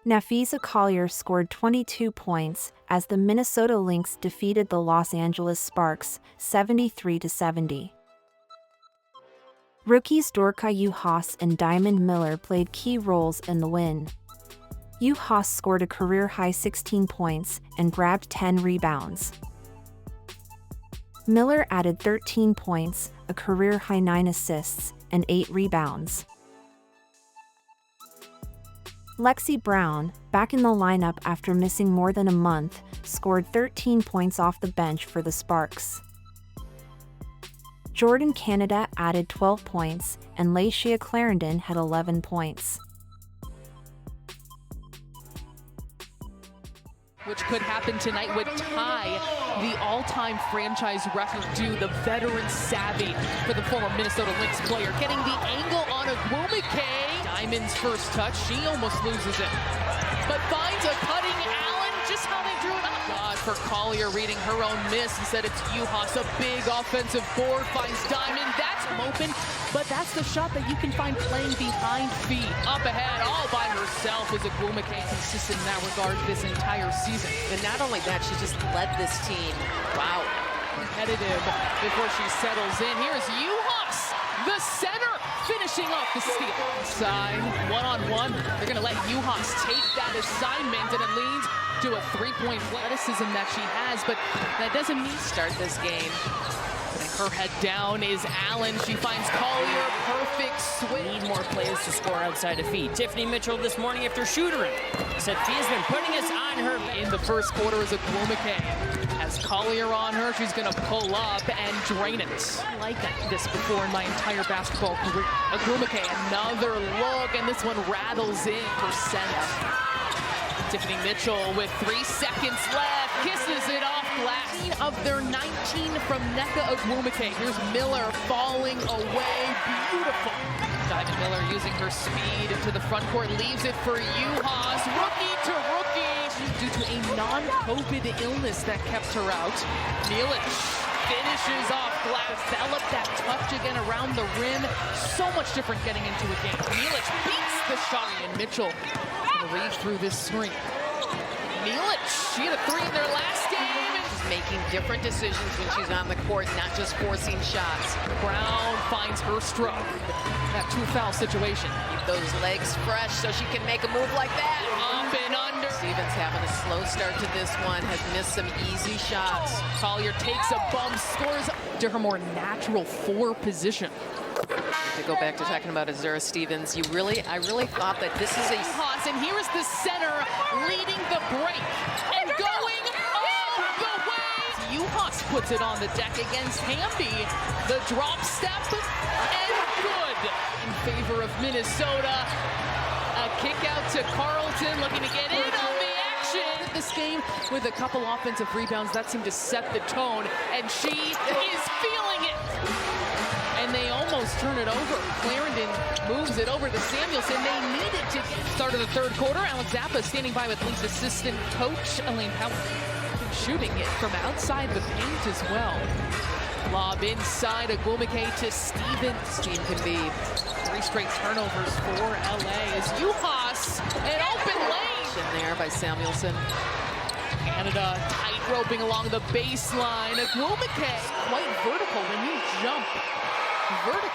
Napheesa Collier scored 22 points as the Minnesota Lynx defeated the Los Angeles Sparks 73-70. Rookies Dorka, Juhasz, and Diamond Miller played key roles in the win. Juhasz scored a career-high 16 points and grabbed 10 rebounds. Miller added 13 points, a career-high 9 assists, and 8 rebounds. Lexi Brown, back in the lineup after missing more than a month, scored 13 points off the bench for the Sparks. Jordan Canada added 12 points, and Lashia Clarendon had 11 points. Which could happen tonight would tie the all-time franchise record due the veteran savvy for the former Minnesota Lynx player. Getting the angle on Ogwumike. Diamond's first touch, she almost loses it. But finds a cutting Allen, just how they drew it up. God, for Collier reading her own miss. Instead it's Juhasz, a big offensive board, finds Diamond. That's open, but that's the shot that you can find playing behind feet. Up ahead, all by herself is Ogwumike, consistent in that regard this entire season. And not only that, she just led this team. Wow. Competitive before she settles in. Here's Juhasz, the center, finishing off the steal. Side, one-on-one. They're going to let Juhasz take that assignment, and it leads to a three-point athleticism that she has, but that doesn't mean start this game. Her head down is Allen. She finds Collier, perfect swing. Need more plays to score outside of feet. Tiffany Mitchell this morning after shooter said Fee's been putting us on her. In the first quarter is Ogwumike. Has Collier on her, she's gonna pull up and drain it. I like this before in my entire basketball career. Ogwumike, another look, and this one rattles in percent. Tiffany Mitchell with 3 seconds left, kisses it off glass. Of their 19 from Nneka Ogwumike. Here's Miller falling away, beautiful. Diamond Miller using her speed into the front court, leaves it for Juhasz, rookie to rookie. Due to a non-COVID illness that kept her out. Finishes off glass, develop that touch again around the rim. So much different getting into a game. Milic beats the shot, and Mitchell gonna read through this screen. Milic, she had a 3 in their last game. She's making different decisions when she's on the court, not just forcing shots. Brown finds her stroke. That 2-foul situation. Keep those legs fresh so she can make a move like that. Up and under. Stevens having a slow start to this one, has missed some easy shots. Collier takes a bump, scores to her more natural 4 position. To go back to talking about Azura Stevens, I really thought that this is a... Juhasz, and here is the center leading the break and going all the way. Juhasz puts it on the deck against Hamby. The drop step, and good in favor of Minnesota. A kick out to Carlton, looking to get in on the action. This game with a couple offensive rebounds, that seemed to set the tone, and she is feeling it. And they almost turn it over. Clarendon moves it over to Samuelson. They needed to get start of the third quarter. Alex Zappa standing by with Lynx assistant coach Elaine Powell. Shooting it from outside the paint as well. Lob inside, Ogwumike to Stevens. Team can be 3 straight turnovers for LA as Juhasz, an open lane. In there by Samuelson. Canada tight roping along the baseline. Ogwumike quite vertical when you jump.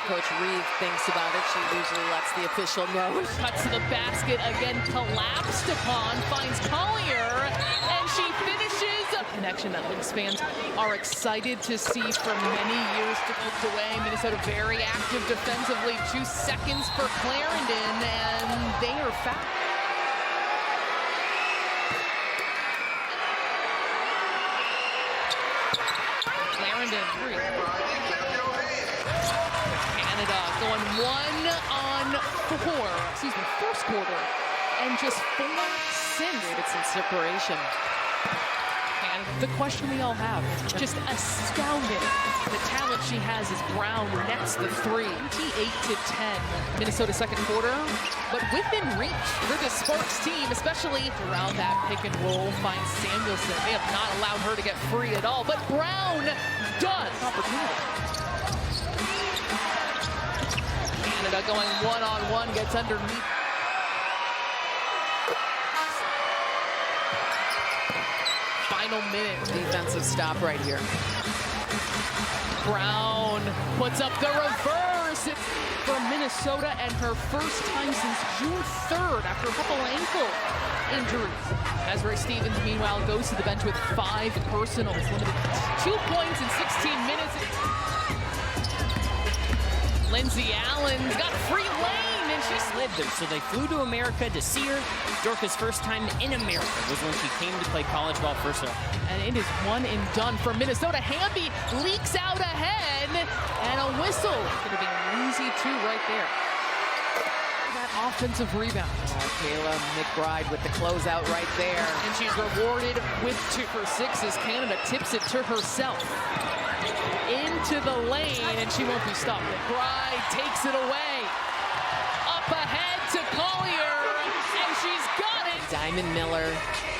Coach Reed thinks about it. She usually lets the official know. Cuts to the basket, again collapsed upon, finds Collier, and she finishes. A connection that Lynx fans are excited to see for many years to go away. Minnesota very active defensively. 2 seconds for Clarendon, and they are fouled. Clarendon 3. Going 1-on-4, first quarter, and just 4 since. It's some separation. And the question we all have, just astounding. The talent she has as Brown nets the 3. 28-10, Minnesota second quarter, but within reach for the Sparks team, especially around that pick and roll, finds Samuelson. They have not allowed her to get free at all, but Brown does. Opportunity. Canada going 1-on-1, gets underneath. final minute. Defensive stop right here. Brown puts up the reverse. It's for Minnesota and her first time since June 3rd after a couple ankle injuries. Desiree Stevens, meanwhile, goes to the bench with 5 personals, limited to 2 points in 16 minutes. Lindsay Allen's got free lane, and she Slid them, so they flew to America to see her. Dorka's first time in America was when she came to play college ball first off. And it is one and done for Minnesota. Hamby leaks out ahead, and a whistle. It's going to be an easy 2 right there. That offensive rebound. Kayla McBride with the closeout right there. And she's rewarded with 2 for 6 as Canada tips it to herself. Into the lane, and she won't be stopped. McBride takes it away. Up ahead to Collier, and she's got it. Diamond Miller,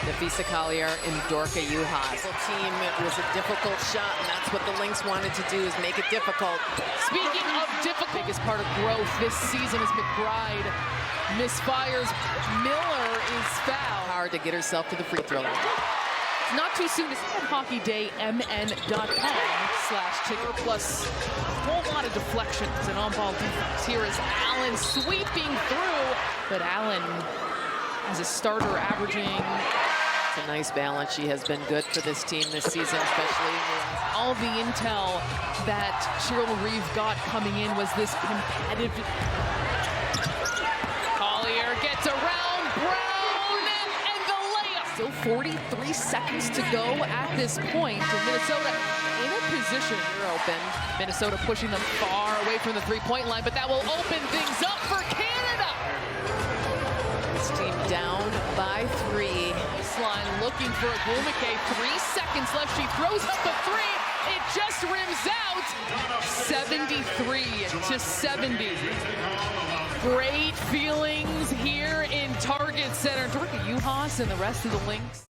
Napheesa Collier, and Dorka Juhasz. The team, it was a difficult shot, and that's what the Lynx wanted to do, is make it difficult. Speaking of difficult, biggest part of growth this season is McBride misfires. Miller is fouled. Hard to get herself to the free throw line. Not too soon to see at hockeydaymn.com/ticker, plus a whole lot of deflections and on-ball defense. Here is Allen sweeping through, but Allen as a starter averaging. It's a nice balance. She has been good for this team this season, especially. All the intel that Cheryl Reeve got coming in was this competitive. Collier gets around Brown. Still 43 seconds to go at this point. And Minnesota in a position. They're open. Minnesota pushing them far away from the three-point line, but that will open things up for Canada. This team down by 3. Baseline looking for Ogwumike. 3 seconds left. She throws up a 3. It just rims out. 73-70. Great feelings here in Target Center. Dorka Juhasz and the rest of the Lynx.